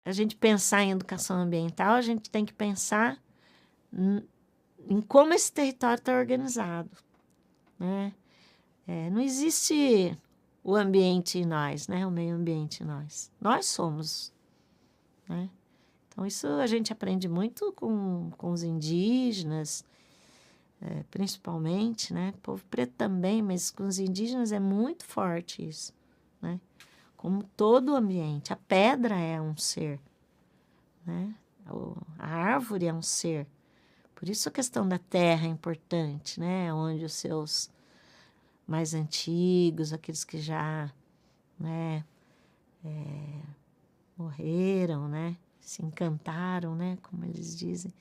a gente pensar em educação ambiental, a gente tem que pensar em como esse território está organizado, né? Não existe o ambiente em nós, né? O meio ambiente em nós. Nós somos, né? Então, isso a gente aprende muito com os indígenas, principalmente, né? O povo preto também, mas com os indígenas é muito forte isso, né? Como todo o ambiente. A pedra é um ser, né? A árvore é um ser. Por isso a questão da terra é importante, né? Onde os seus mais antigos, aqueles que já, né, morreram, né? Se encantaram, né? Como eles dizem.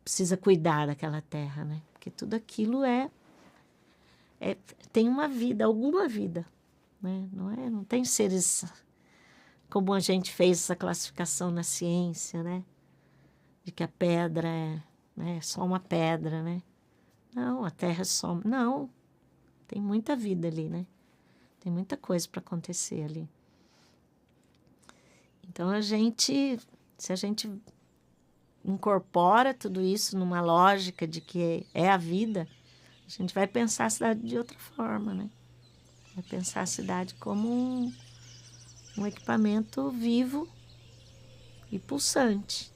Precisa cuidar daquela terra, né? Porque tudo aquilo tem uma vida, alguma vida, né? Não tem seres como a gente fez essa classificação na ciência, né? De que a pedra é só uma pedra, né? Não, a terra é só... Não, tem muita vida ali, né? Tem muita coisa para acontecer ali. Então, se a gente incorpora tudo isso numa lógica de que é a vida, a gente vai pensar a cidade de outra forma, né? Vai pensar a cidade como um equipamento vivo e pulsante.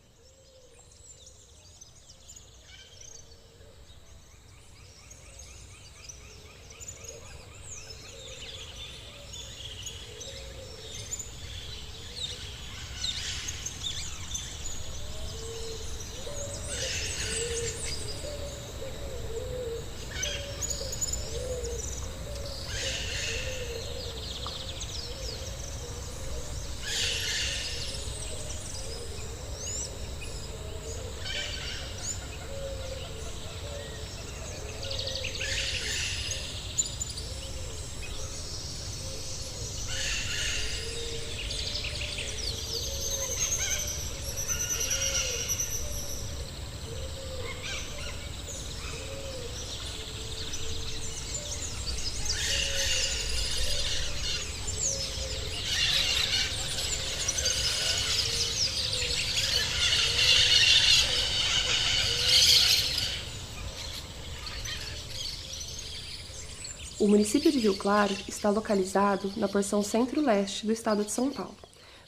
O município de Rio Claro está localizado na porção centro-leste do estado de São Paulo,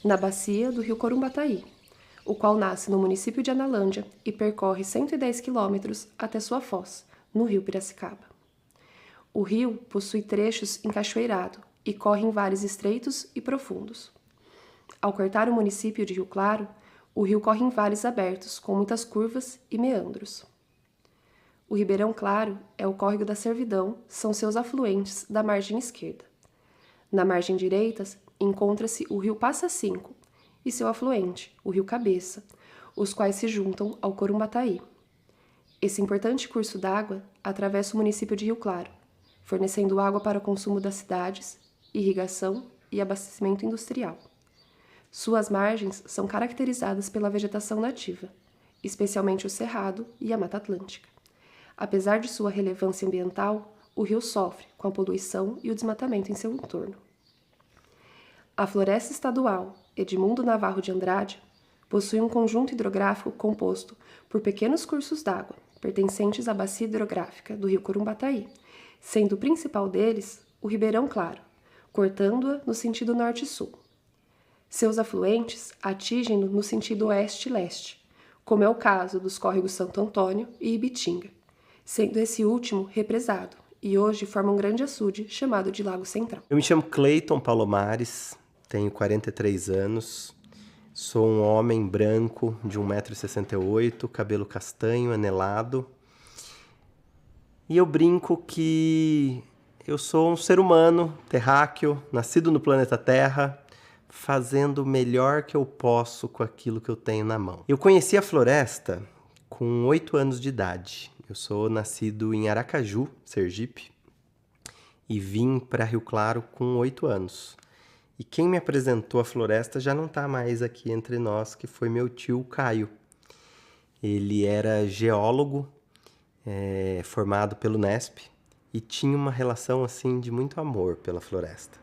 na bacia do rio Corumbataí, o qual nasce no município de Analândia e percorre 110 quilômetros até sua foz, no rio Piracicaba. O rio possui trechos encachoeirado e corre em vales estreitos e profundos. Ao cortar o município de Rio Claro, o rio corre em vales abertos, com muitas curvas e meandros. O Ribeirão Claro é o córrego da Servidão, são seus afluentes da margem esquerda. Na margem direita encontra-se o rio Passa Cinco e seu afluente, o rio Cabeça, os quais se juntam ao Corumbataí. Esse importante curso d'água atravessa o município de Rio Claro, fornecendo água para o consumo das cidades, irrigação e abastecimento industrial. Suas margens são caracterizadas pela vegetação nativa, especialmente o cerrado e a Mata Atlântica. Apesar de sua relevância ambiental, o rio sofre com a poluição e o desmatamento em seu entorno. A Floresta Estadual Edmundo Navarro de Andrade possui um conjunto hidrográfico composto por pequenos cursos d'água, pertencentes à bacia hidrográfica do rio Corumbataí, sendo o principal deles o Ribeirão Claro, cortando-a no sentido norte-sul. Seus afluentes atingem-no no sentido oeste-leste, como é o caso dos córregos Santo Antônio e Ibitinga, sendo esse último represado, e hoje forma um grande açude chamado de Lago Central. Eu me chamo Cleiton Palomares, tenho 43 anos, sou um homem branco de 1,68 m, cabelo castanho, anelado, e eu brinco que eu sou um ser humano terráqueo, nascido no planeta Terra, fazendo o melhor que eu posso com aquilo que eu tenho na mão. Eu conheci a floresta com 8 anos de idade. Eu sou nascido em Aracaju, Sergipe, e vim para Rio Claro com 8 anos. E quem me apresentou a floresta já não está mais aqui entre nós, que foi meu tio Caio. Ele era geólogo, formado pelo Nesp, e tinha uma relação assim de muito amor pela floresta.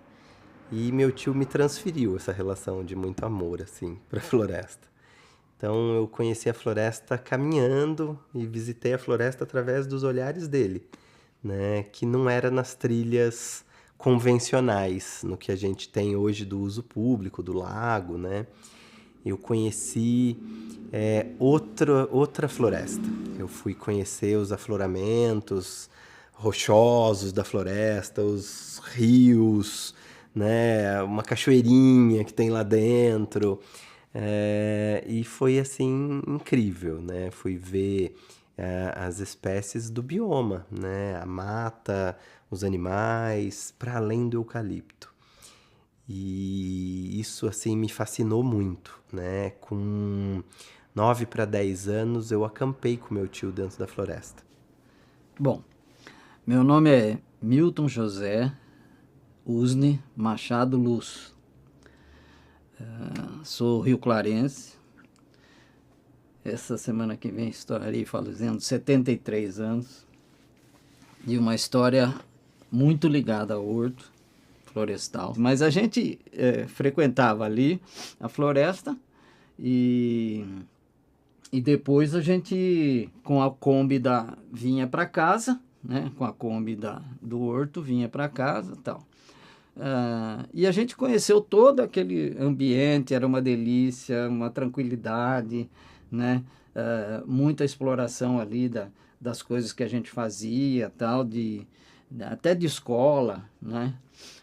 E meu tio me transferiu essa relação de muito amor, assim, para a floresta. Então eu conheci a floresta caminhando e visitei a floresta através dos olhares dele, né? Que não era nas trilhas convencionais, no que a gente tem hoje do uso público, do lago, né? Eu conheci outra floresta. Eu fui conhecer os afloramentos rochosos da floresta, os rios, né? Uma cachoeirinha que tem lá dentro. E foi assim incrível, né? Fui ver as espécies do bioma, né? A mata, os animais, para além do eucalipto. E isso assim me fascinou muito, né? Com 9 para 10 anos eu acampei com meu tio dentro da floresta. Bom, meu nome é Milton José Usne Machado Luz. Sou rio-clarense. Essa semana que vem estarei fazendo 73 anos. E uma história muito ligada ao horto florestal. Mas a gente frequentava ali a floresta e depois a gente, com a Kombi vinha para casa, né? Com a Kombi do horto, vinha para casa e tal. E a gente conheceu todo aquele ambiente, era uma delícia, uma tranquilidade, né? Muita exploração ali das coisas que a gente fazia, tal, até de escola, né?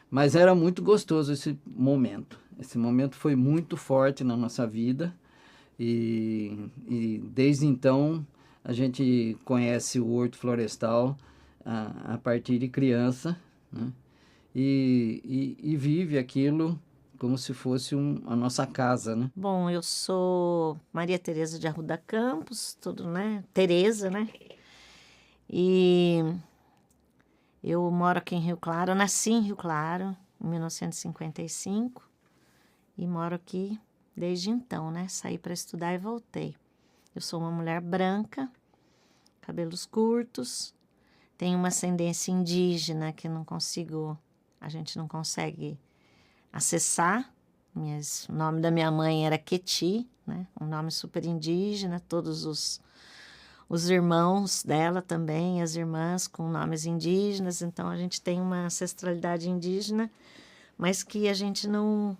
Mas era muito gostoso esse momento. Esse momento foi muito forte na nossa vida e desde então a gente conhece o horto florestal a partir de criança, né? E vive aquilo como se fosse a nossa casa, né? Bom, eu sou Maria Tereza de Arruda Campos, tudo, né? Tereza, né? E eu moro aqui em Rio Claro, eu nasci em Rio Claro, em 1955, e moro aqui desde então, né? Saí para estudar e voltei. Eu sou uma mulher branca, cabelos curtos, tenho uma ascendência indígena que a gente não consegue acessar. O nome da minha mãe era Queti, né? Um nome super indígena, todos os irmãos dela também, as irmãs com nomes indígenas, então a gente tem uma ancestralidade indígena, mas que a gente não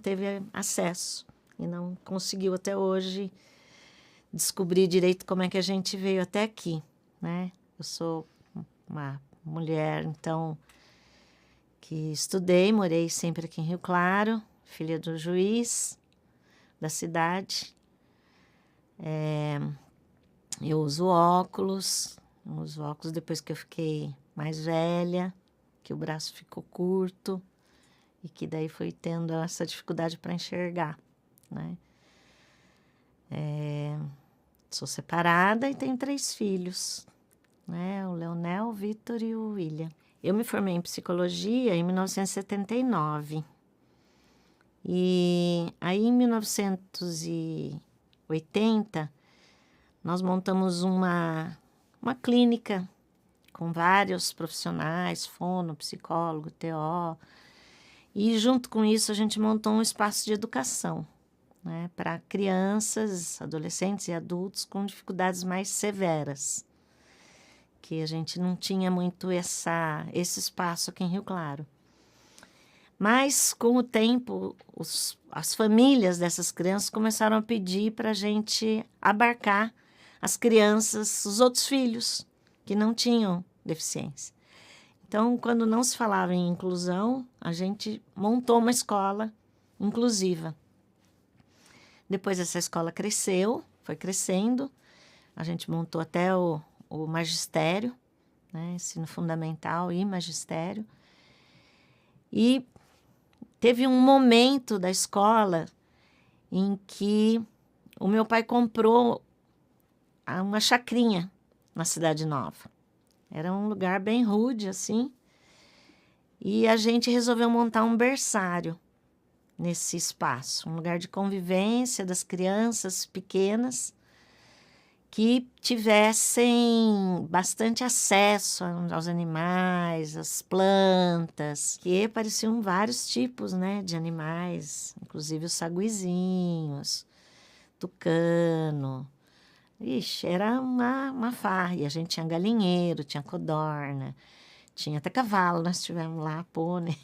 teve acesso e não conseguiu até hoje descobrir direito como é que a gente veio até aqui, né? Eu sou uma mulher, então, que estudei, morei sempre aqui em Rio Claro, filha do juiz da cidade. Eu uso óculos depois que eu fiquei mais velha, que o braço ficou curto e que daí foi tendo essa dificuldade para enxergar, né? Sou separada e tenho 3 filhos, né? O Leonel, o Vitor e o William. Eu me formei em psicologia em 1979. E aí, em 1980, nós montamos uma clínica com vários profissionais, fono, psicólogo, TO. E junto com isso, a gente montou um espaço de educação, né, para crianças, adolescentes e adultos com dificuldades mais severas, que a gente não tinha muito esse espaço aqui em Rio Claro. Mas, com o tempo, as famílias dessas crianças começaram a pedir para a gente abarcar as crianças, os outros filhos, que não tinham deficiência. Então, quando não se falava em inclusão, a gente montou uma escola inclusiva. Depois essa escola cresceu, foi crescendo, a gente montou até o magistério, né, ensino fundamental e magistério. E teve um momento da escola em que o meu pai comprou uma chacrinha na Cidade Nova. Era um lugar bem rude, assim. E a gente resolveu montar um berçário nesse espaço, um lugar de convivência das crianças pequenas que tivessem bastante acesso aos animais, às plantas, que apareciam vários tipos, né, de animais, inclusive os saguizinhos, tucano. Ixi, era uma farra. E a gente tinha galinheiro, tinha codorna, tinha até cavalo, nós tivemos lá, pônei.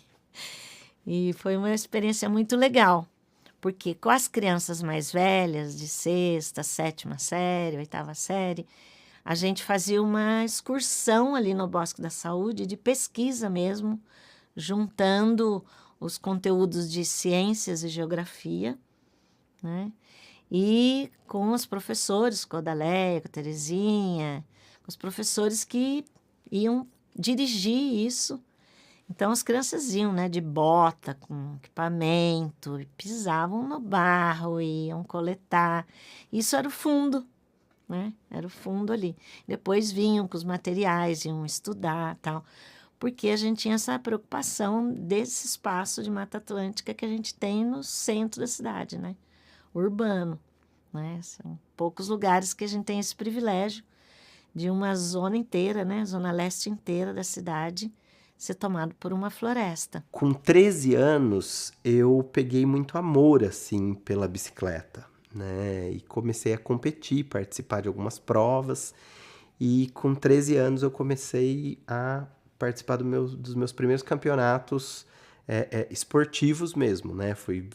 E foi uma experiência muito legal, porque com as crianças mais velhas, de 6ª, 7ª série, 8ª série, a gente fazia uma excursão ali no Bosque da Saúde, de pesquisa mesmo, juntando os conteúdos de ciências e geografia, né? E com os professores, com a Odaléia, com a Terezinha, com os professores que iam dirigir isso. Então, as crianças iam, né, de bota, com equipamento, e pisavam no barro, iam coletar. Isso era o fundo, né? Era o fundo ali. Depois vinham com os materiais, iam estudar, tal, porque a gente tinha essa preocupação desse espaço de Mata Atlântica que a gente tem no centro da cidade, né? Urbano, né? São poucos lugares que a gente tem esse privilégio de uma zona inteira, né? Zona leste inteira da cidade ser tomado por uma floresta. Com 13 anos, eu peguei muito amor, assim, pela bicicleta, né? E comecei a competir, participar de algumas provas. E com 13 anos eu comecei a participar dos meus primeiros campeonatos esportivos mesmo, né? Fui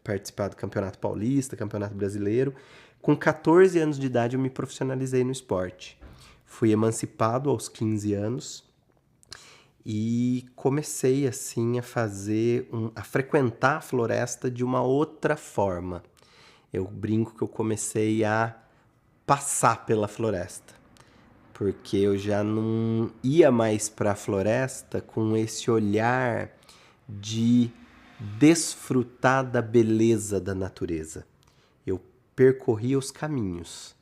participar do Campeonato Paulista, Campeonato Brasileiro. Com 14 anos de idade eu me profissionalizei no esporte. Fui emancipado aos 15 anos e comecei assim a frequentar a floresta de uma outra forma. Eu brinco que eu comecei a passar pela floresta, porque eu já não ia mais para a floresta com esse olhar de desfrutar da beleza da natureza. Eu percorria os caminhos.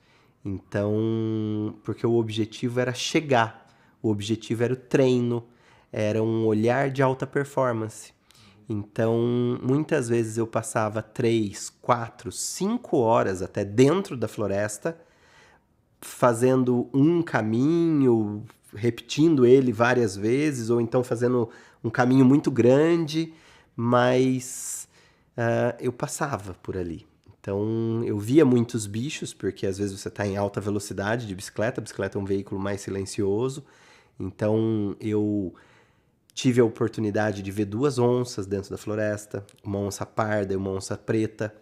Então, porque o objetivo era chegar, o objetivo era o treino, era um olhar de alta performance. Então, muitas vezes eu passava 3, 4, 5 horas até dentro da floresta, fazendo um caminho, repetindo ele várias vezes, ou então fazendo um caminho muito grande, mas eu passava por ali. Então, eu via muitos bichos, porque às vezes você está em alta velocidade de bicicleta, a bicicleta é um veículo mais silencioso. Então, eu tive a oportunidade de ver 2 onças dentro da floresta, uma onça parda e uma onça preta,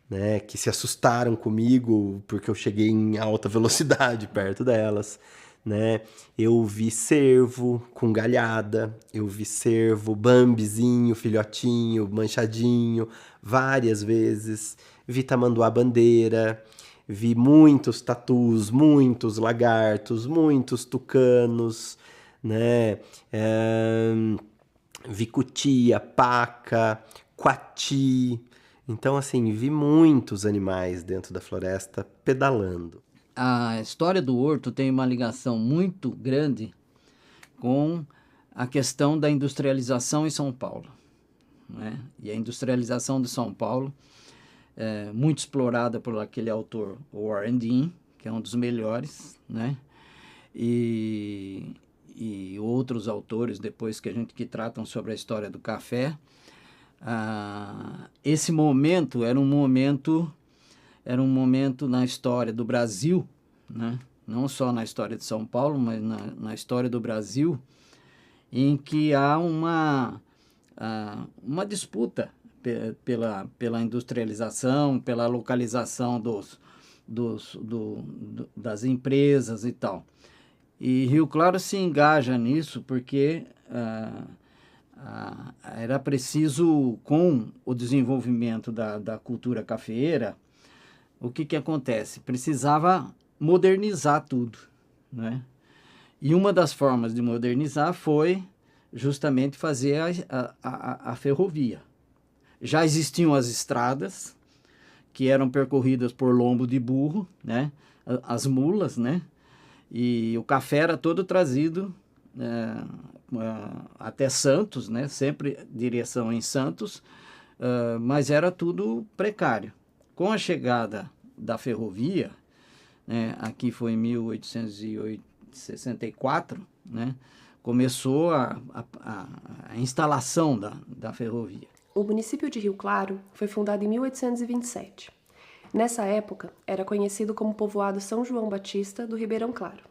né, que se assustaram comigo porque eu cheguei em alta velocidade perto delas, né? Eu vi cervo com galhada, eu vi cervo bambizinho, filhotinho, manchadinho, várias vezes. Vi tamanduá-bandeira, vi muitos tatus, muitos lagartos, muitos tucanos, né? Vi cutia, paca, coati. Então, assim, vi muitos animais dentro da floresta pedalando. A história do Horto tem uma ligação muito grande com a questão da industrialização em São Paulo, né? E a industrialização de São Paulo é muito explorada por aquele autor Warren Dean, que é um dos melhores, né? E outros autores depois que tratam sobre a história do café. Esse momento era um momento na história do Brasil, né? Não só na história de São Paulo, mas na história do Brasil, em que há uma disputa pela industrialização, pela localização das empresas e tal. E Rio Claro se engaja nisso porque era preciso, com o desenvolvimento da cultura cafeeira, o que acontece? Precisava modernizar tudo, né? E uma das formas de modernizar foi justamente fazer a ferrovia. Já existiam as estradas, que eram percorridas por lombo de burro, né? As mulas, né? E o café era todo trazido até Santos, né? Sempre direção em Santos, mas era tudo precário. Com a chegada da ferrovia, né, aqui foi em 1864, né, começou a instalação da ferrovia. O município de Rio Claro foi fundado em 1827. Nessa época, era conhecido como povoado São João Batista do Ribeirão Claro.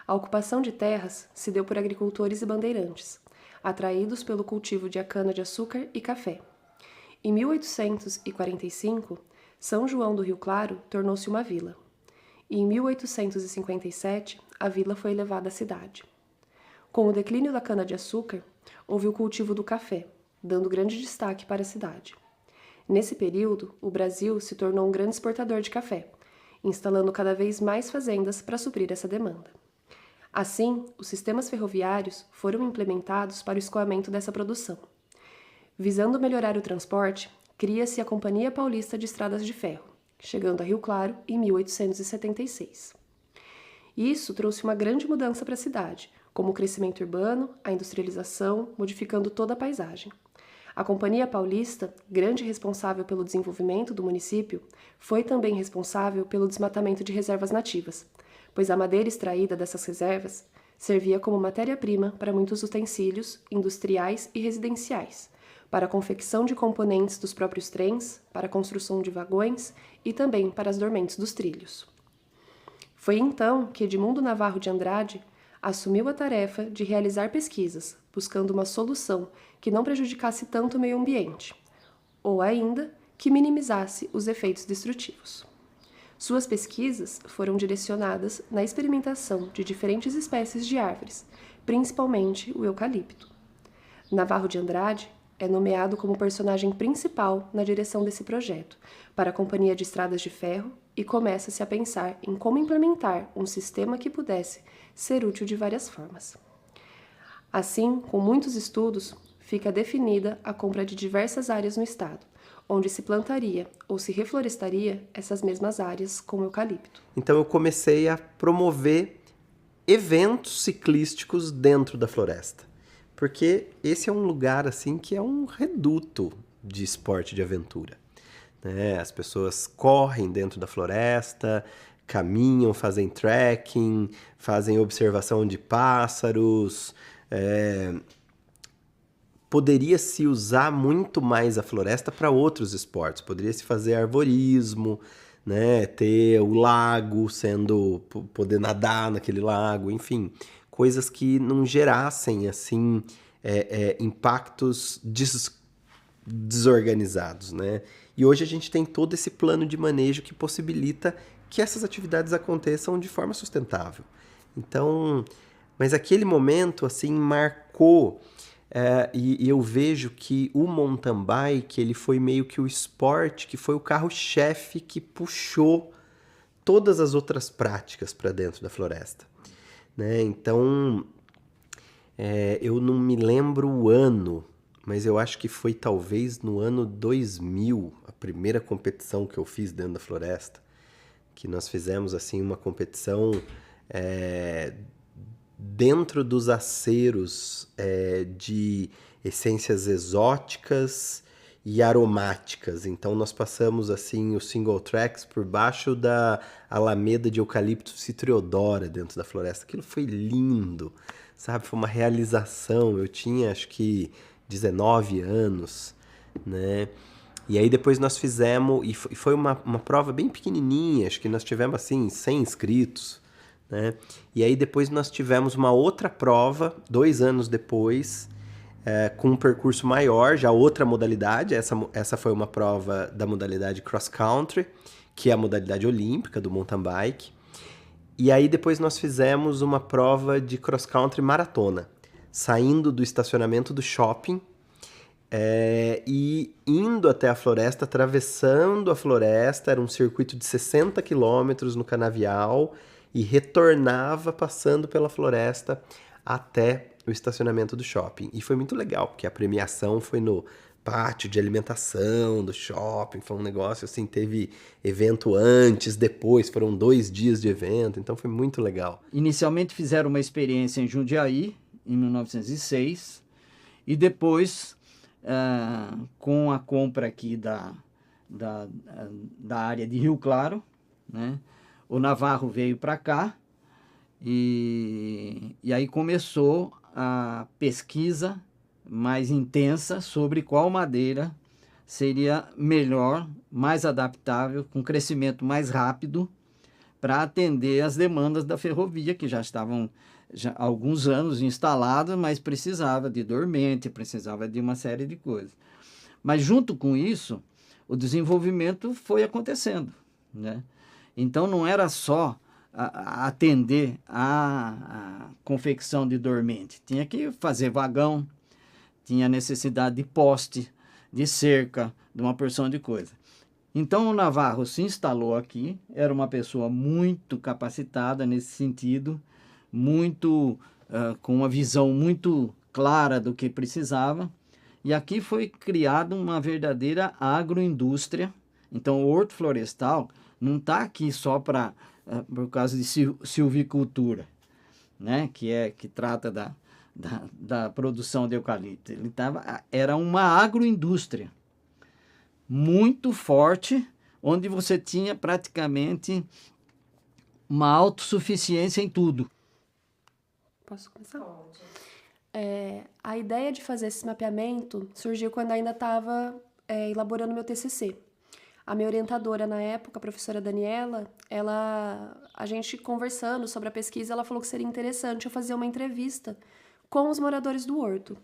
A ocupação de terras se deu por agricultores e bandeirantes, atraídos pelo cultivo de cana-de-açúcar e café. Em 1845, São João do Rio Claro tornou-se uma vila. E em 1857, a vila foi elevada à cidade. Com o declínio da cana-de-açúcar, houve o cultivo do café, dando grande destaque para a cidade. Nesse período, o Brasil se tornou um grande exportador de café, instalando cada vez mais fazendas para suprir essa demanda. Assim, os sistemas ferroviários foram implementados para o escoamento dessa produção. Visando melhorar o transporte, cria-se a Companhia Paulista de Estradas de Ferro, chegando a Rio Claro em 1876. Isso trouxe uma grande mudança para a cidade, como o crescimento urbano, a industrialização, modificando toda a paisagem. A Companhia Paulista, grande responsável pelo desenvolvimento do município, foi também responsável pelo desmatamento de reservas nativas, pois a madeira extraída dessas reservas servia como matéria-prima para muitos utensílios industriais e residenciais, para a confecção de componentes dos próprios trens, para a construção de vagões e também para as dormentes dos trilhos. Foi então que Edmundo Navarro de Andrade assumiu a tarefa de realizar pesquisas, buscando uma solução que não prejudicasse tanto o meio ambiente, ou ainda que minimizasse os efeitos destrutivos. Suas pesquisas foram direcionadas na experimentação de diferentes espécies de árvores, principalmente o eucalipto. Navarro de Andrade é nomeado como personagem principal na direção desse projeto para a Companhia de Estradas de Ferro e começa-se a pensar em como implementar um sistema que pudesse ser útil de várias formas. Assim, com muitos estudos, fica definida a compra de diversas áreas no estado, onde se plantaria ou se reflorestaria essas mesmas áreas com eucalipto. Então eu comecei a promover eventos ciclísticos dentro da floresta, porque esse é um lugar assim que é um reduto de esporte de aventura, né? As pessoas correm dentro da floresta, caminham, fazem trekking, fazem observação de pássaros. Poderia-se usar muito mais a floresta para outros esportes. Poderia-se fazer arvorismo, né? Ter o lago, poder nadar naquele lago, enfim, coisas que não gerassem assim impactos desorganizados, né? E hoje a gente tem todo esse plano de manejo que possibilita que essas atividades aconteçam de forma sustentável. Então, mas aquele momento assim marcou. E eu vejo que o mountain bike ele foi meio que o esporte, que foi o carro-chefe que puxou todas as outras práticas para dentro da floresta, né? Então, eu não me lembro o ano, mas eu acho que foi talvez no ano 2000, a primeira competição que eu fiz dentro da floresta, que nós fizemos assim uma competição dentro dos aceros de essências exóticas e aromáticas. Então nós passamos assim os single tracks por baixo da alameda de eucalipto citriodora dentro da floresta. Aquilo foi lindo, sabe? Foi uma realização. Eu tinha acho que 19 anos, né? E aí depois nós fizemos, e foi uma prova bem pequenininha, acho que nós tivemos assim 100 inscritos, né? E aí depois nós tivemos uma outra prova, 2 anos depois, com um percurso maior, já outra modalidade. Essa foi uma prova da modalidade cross country, que é a modalidade olímpica do mountain bike. E aí depois nós fizemos uma prova de cross country maratona, saindo do estacionamento do shopping e indo até a floresta, atravessando a floresta. Era um circuito de 60 quilômetros no canavial, e retornava passando pela floresta até o estacionamento do shopping. E foi muito legal, porque a premiação foi no pátio de alimentação do shopping, foi um negócio assim, teve evento antes, depois, foram 2 dias de evento, então foi muito legal. Inicialmente fizeram uma experiência em Jundiaí, em 1906, e depois, com a compra aqui da área de Rio Claro, né, o Navarro veio para cá e aí começou a pesquisa mais intensa sobre qual madeira seria melhor, mais adaptável, com crescimento mais rápido para atender as demandas da ferrovia, que já estavam há alguns anos instaladas, mas precisava de dormente, precisava de uma série de coisas. Mas junto com isso, o desenvolvimento foi acontecendo, né? Então não era só atender a confecção de dormente, tinha que fazer vagão, tinha necessidade de poste, de cerca, de uma porção de coisa. Então o Navarro se instalou aqui, era uma pessoa muito capacitada nesse sentido, muito com uma visão muito clara do que precisava, e aqui foi criada uma verdadeira agroindústria. Então o Horto Florestal não está aqui só por causa de silvicultura, né? Que trata da produção de eucalipto. Era uma agroindústria muito forte, onde você tinha praticamente uma autossuficiência em tudo. Posso começar? Pode. A ideia de fazer esse mapeamento surgiu quando ainda estava elaborando meu TCC. A minha orientadora na época, a professora Daniela, a gente conversando sobre a pesquisa, ela falou que seria interessante eu fazer uma entrevista com os moradores do horto.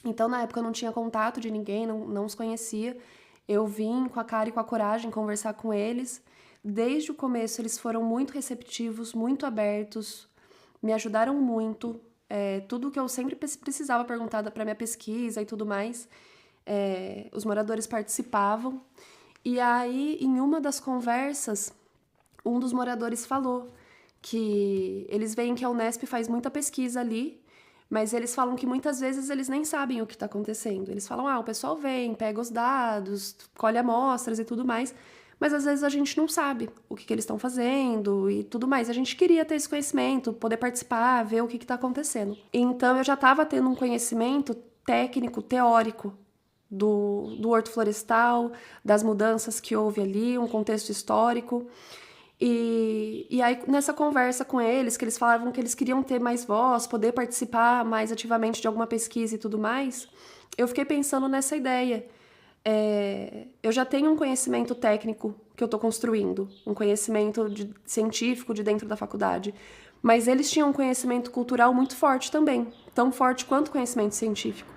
Então, na época, eu não tinha contato de ninguém, não os conhecia. Eu vim com a cara e com a coragem conversar com eles. Desde o começo, eles foram muito receptivos, muito abertos, me ajudaram muito. Tudo que eu sempre precisava perguntar para minha pesquisa e tudo mais, os moradores participavam. E aí, em uma das conversas, um dos moradores falou que eles veem que a Unesp faz muita pesquisa ali, mas eles falam que muitas vezes eles nem sabem o que está acontecendo. Eles falam, o pessoal vem, pega os dados, colhe amostras e tudo mais, mas às vezes a gente não sabe o que eles estão fazendo e tudo mais. A gente queria ter esse conhecimento, poder participar, ver o que está acontecendo. Então, eu já estava tendo um conhecimento técnico, teórico, do horto florestal, das mudanças que houve ali, um contexto histórico. E aí, nessa conversa com eles, que eles falavam que eles queriam ter mais voz, poder participar mais ativamente de alguma pesquisa e tudo mais, eu fiquei pensando nessa ideia. Eu já tenho um conhecimento técnico que eu estou construindo, um conhecimento científico de dentro da faculdade, mas eles tinham um conhecimento cultural muito forte também, tão forte quanto o conhecimento científico.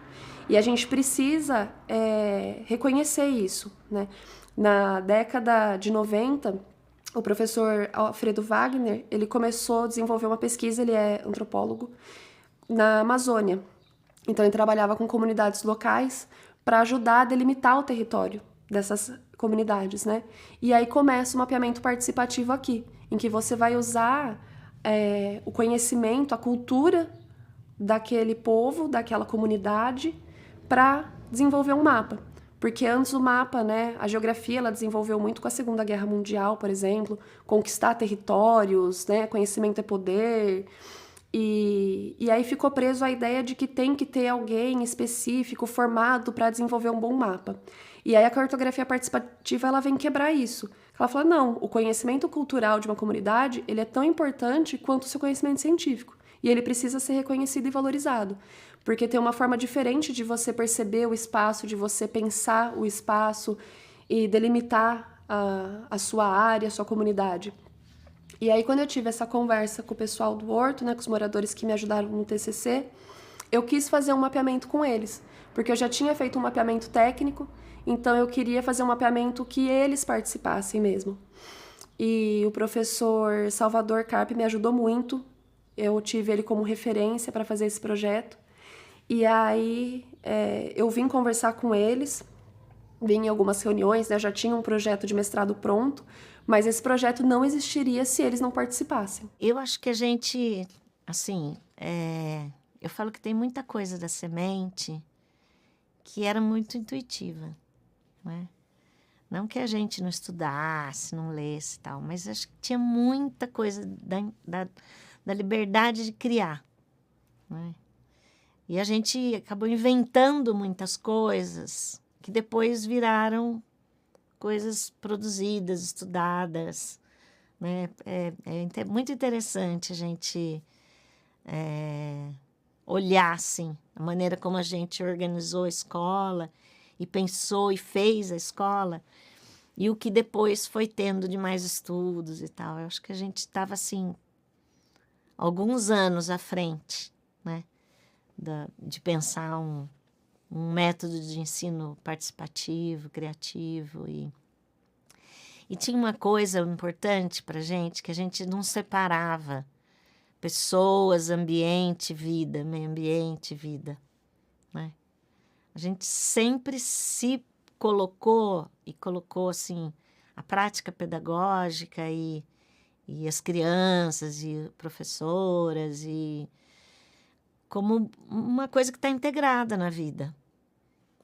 E a gente precisa reconhecer isso, né? Na década de 90, o professor Alfredo Wagner, ele começou a desenvolver uma pesquisa, ele é antropólogo, na Amazônia. Então, ele trabalhava com comunidades locais para ajudar a delimitar o território dessas comunidades, né? E aí começa o mapeamento participativo aqui, em que você vai usar o conhecimento, a cultura daquele povo, daquela comunidade, para desenvolver um mapa. Porque antes o mapa, né, a geografia, ela desenvolveu muito com a Segunda Guerra Mundial, por exemplo, conquistar territórios, né, conhecimento é poder. E aí ficou preso a ideia de que tem que ter alguém específico, formado, para desenvolver um bom mapa. E aí a cartografia participativa, ela vem quebrar isso. Ela fala, não, o conhecimento cultural de uma comunidade, ele é tão importante quanto o seu conhecimento científico. E ele precisa ser reconhecido e valorizado. Porque tem uma forma diferente de você perceber o espaço, de você pensar o espaço e delimitar a sua área, a sua comunidade. E aí, quando eu tive essa conversa com o pessoal do horto, né, com os moradores que me ajudaram no TCC, eu quis fazer um mapeamento com eles, porque eu já tinha feito um mapeamento técnico, então eu queria fazer um mapeamento que eles participassem mesmo. E o professor Salvador Carpe me ajudou muito, eu tive ele como referência para fazer esse projeto. E aí eu vim conversar com eles, vim em algumas reuniões, né, já tinha um projeto de mestrado pronto, mas esse projeto não existiria se eles não participassem. Eu acho que a gente, assim, eu falo que tem muita coisa da semente que era muito intuitiva, né? Não que a gente não estudasse, não lesse e tal, mas acho que tinha muita coisa da liberdade de criar, né? E a gente acabou inventando muitas coisas que depois viraram coisas produzidas, estudadas, né? É muito interessante a gente olhar, assim, a maneira como a gente organizou a escola e pensou e fez a escola e o que depois foi tendo de mais estudos e tal. Eu acho que a gente estava, assim, alguns anos à frente, né? De pensar um método de ensino participativo, criativo. E tinha uma coisa importante para a gente, que a gente não separava pessoas, ambiente, vida, meio ambiente, vida, né? A gente sempre se colocou assim, a prática pedagógica e as crianças e professoras e como uma coisa que está integrada na vida.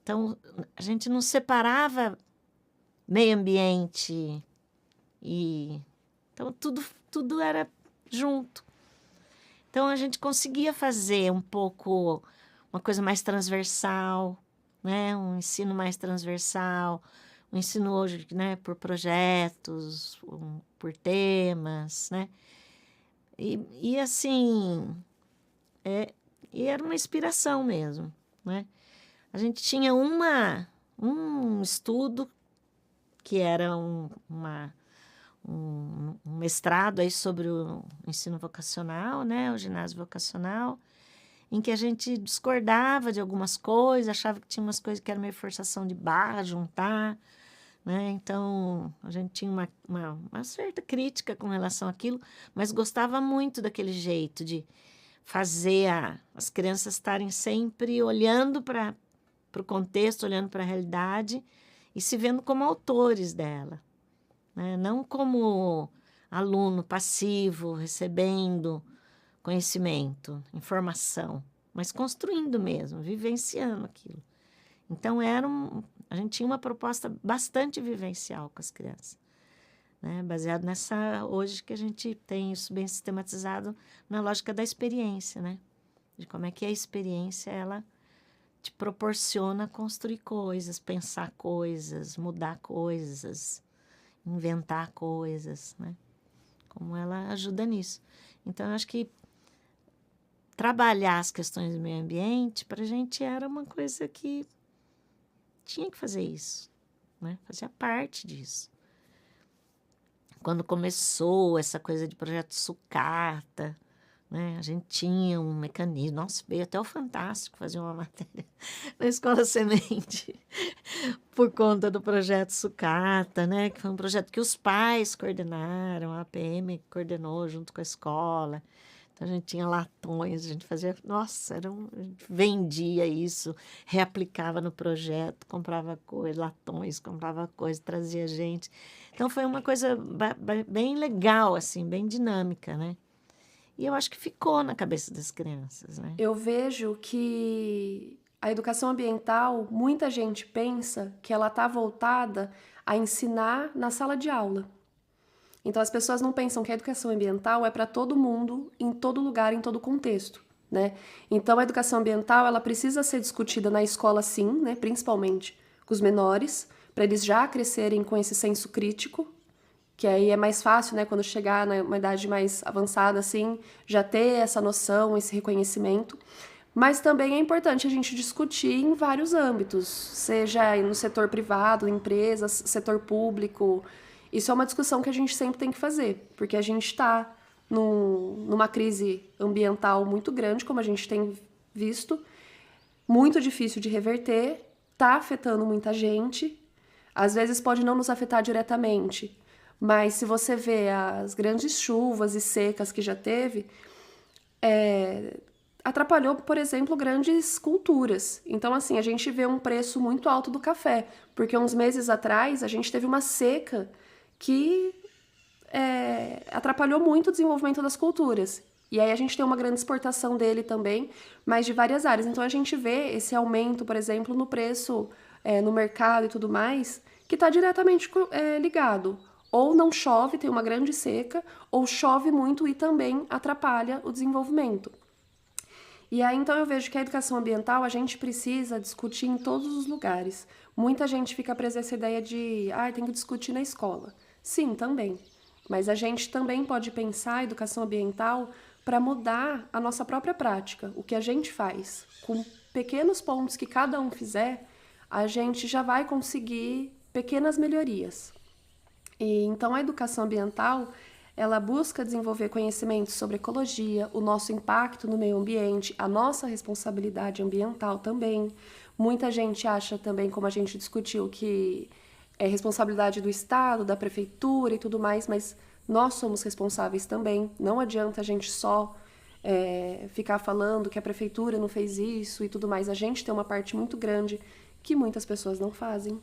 Então, a gente não separava meio ambiente e... Então, tudo era junto. Então, a gente conseguia fazer um pouco uma coisa mais transversal, né? Um ensino mais transversal, um ensino hoje, né, por projetos, por temas, né? E assim, e era uma inspiração mesmo, né? A gente tinha um estudo que era um mestrado aí sobre o ensino vocacional, né? O ginásio vocacional, em que a gente discordava de algumas coisas, achava que tinha umas coisas que era meio forçação de barra, juntar, né? Então, a gente tinha uma certa crítica com relação àquilo, mas gostava muito daquele jeito de fazer as crianças estarem sempre olhando para o contexto, olhando para a realidade e se vendo como autores dela, né? Não como aluno passivo, recebendo conhecimento, informação, mas construindo mesmo, vivenciando aquilo. Então, a gente tinha uma proposta bastante vivencial com as crianças, né? Baseado hoje que a gente tem isso bem sistematizado na lógica da experiência, né? De como é que a experiência, ela te proporciona construir coisas, pensar coisas, mudar coisas, inventar coisas, né? Como ela ajuda nisso. Então, eu acho que trabalhar as questões do meio ambiente, para a gente era uma coisa que tinha que fazer isso, né? Fazia parte disso. Quando começou essa coisa de projeto sucata, né? A gente tinha um mecanismo. Nossa, veio até o Fantástico fazer uma matéria na Escola Semente por conta do projeto sucata, né? Que foi um projeto que os pais coordenaram, a APM coordenou junto com a escola. Então, a gente tinha latões, a gente fazia... Nossa, a gente vendia isso, reaplicava no projeto, comprava coisa, latões, comprava coisa, trazia gente. Então, foi uma coisa bem legal, assim, bem dinâmica, né? E eu acho que ficou na cabeça das crianças, né? Eu vejo que a educação ambiental, muita gente pensa que ela está voltada a ensinar na sala de aula. Então, as pessoas não pensam que a educação ambiental é para todo mundo, em todo lugar, em todo contexto, né? Então, a educação ambiental, ela precisa ser discutida na escola, sim, né? Principalmente com os menores, para eles já crescerem com esse senso crítico, que aí é mais fácil, né? Quando chegar numa idade mais avançada, assim, já ter essa noção, esse reconhecimento. Mas também é importante a gente discutir em vários âmbitos, seja no setor privado, empresas, setor público. Isso é uma discussão que a gente sempre tem que fazer, porque a gente está numa crise ambiental muito grande, como a gente tem visto, muito difícil de reverter, está afetando muita gente. Às vezes pode não nos afetar diretamente, mas se você vê as grandes chuvas e secas que já teve, atrapalhou, por exemplo, grandes culturas. Então, assim, a gente vê um preço muito alto do café, porque uns meses atrás a gente teve uma seca que atrapalhou muito o desenvolvimento das culturas. E aí a gente tem uma grande exportação dele também, mas de várias áreas. Então a gente vê esse aumento, por exemplo, no preço no mercado e tudo mais, que está diretamente ligado. Ou não chove, tem uma grande seca, ou chove muito e também atrapalha o desenvolvimento. E aí, então, eu vejo que a educação ambiental a gente precisa discutir em todos os lugares. Muita gente fica presa essa ideia de, tem que discutir na escola. Sim, também. Mas a gente também pode pensar a educação ambiental para mudar a nossa própria prática, o que a gente faz. Com pequenos pontos que cada um fizer, a gente já vai conseguir pequenas melhorias. E então a educação ambiental, ela busca desenvolver conhecimentos sobre ecologia, o nosso impacto no meio ambiente, a nossa responsabilidade ambiental também. Muita gente acha também, como a gente discutiu, que é responsabilidade do Estado, da prefeitura e tudo mais, mas nós somos responsáveis também. Não adianta a gente só ficar falando que a prefeitura não fez isso e tudo mais. A gente tem uma parte muito grande que muitas pessoas não fazem.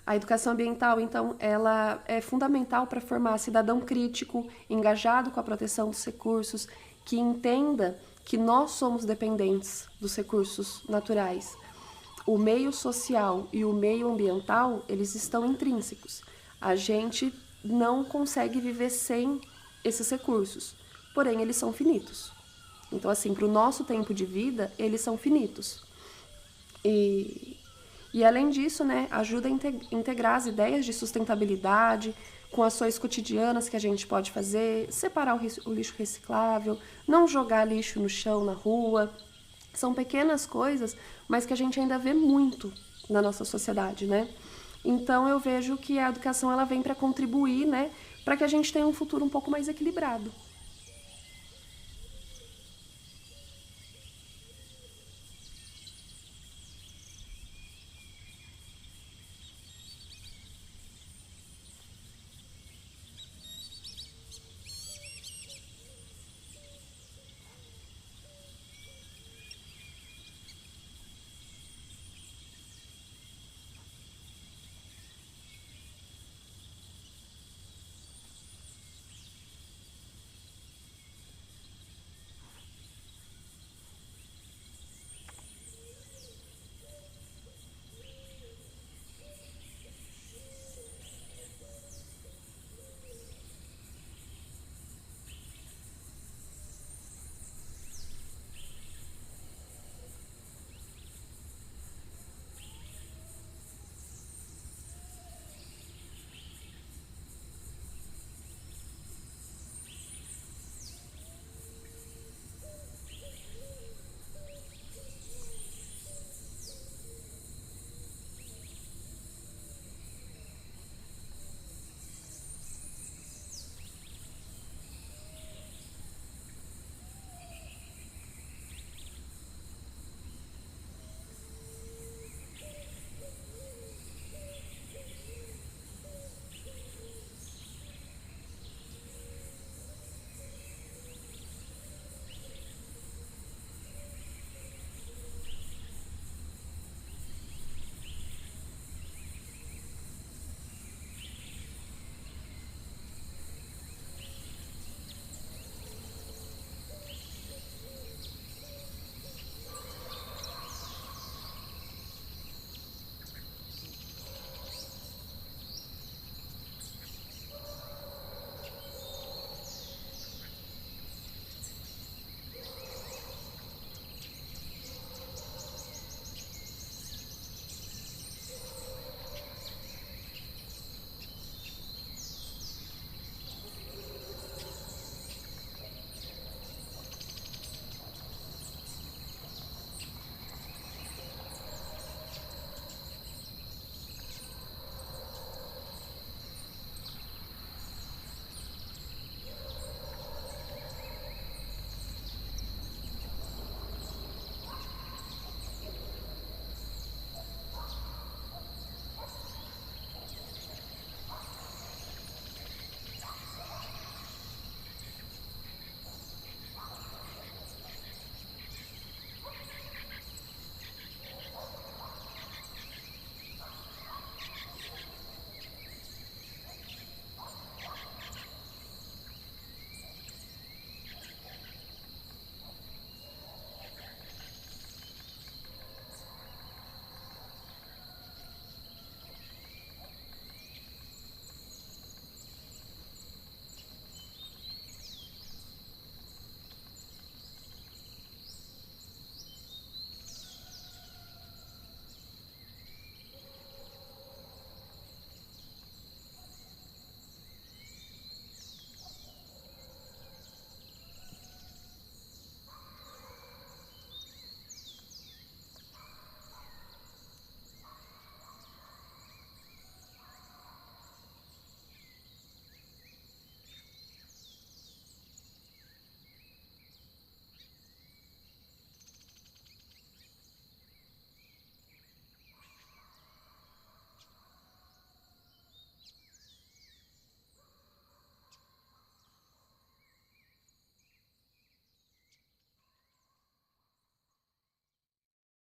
A educação ambiental, então, ela é fundamental para formar cidadão crítico, engajado com a proteção dos recursos, que entenda que nós somos dependentes dos recursos naturais. O meio social e o meio ambiental, eles estão intrínsecos. A gente não consegue viver sem esses recursos, porém eles são finitos. Então, assim, para o nosso tempo de vida, eles são finitos. E além disso, né, ajuda a integrar as ideias de sustentabilidade com ações cotidianas que a gente pode fazer, separar o lixo reciclável, não jogar lixo no chão, na rua. São pequenas coisas, mas que a gente ainda vê muito na nossa sociedade, né? Então eu vejo que a educação ela vem para contribuir, né, para que a gente tenha um futuro um pouco mais equilibrado.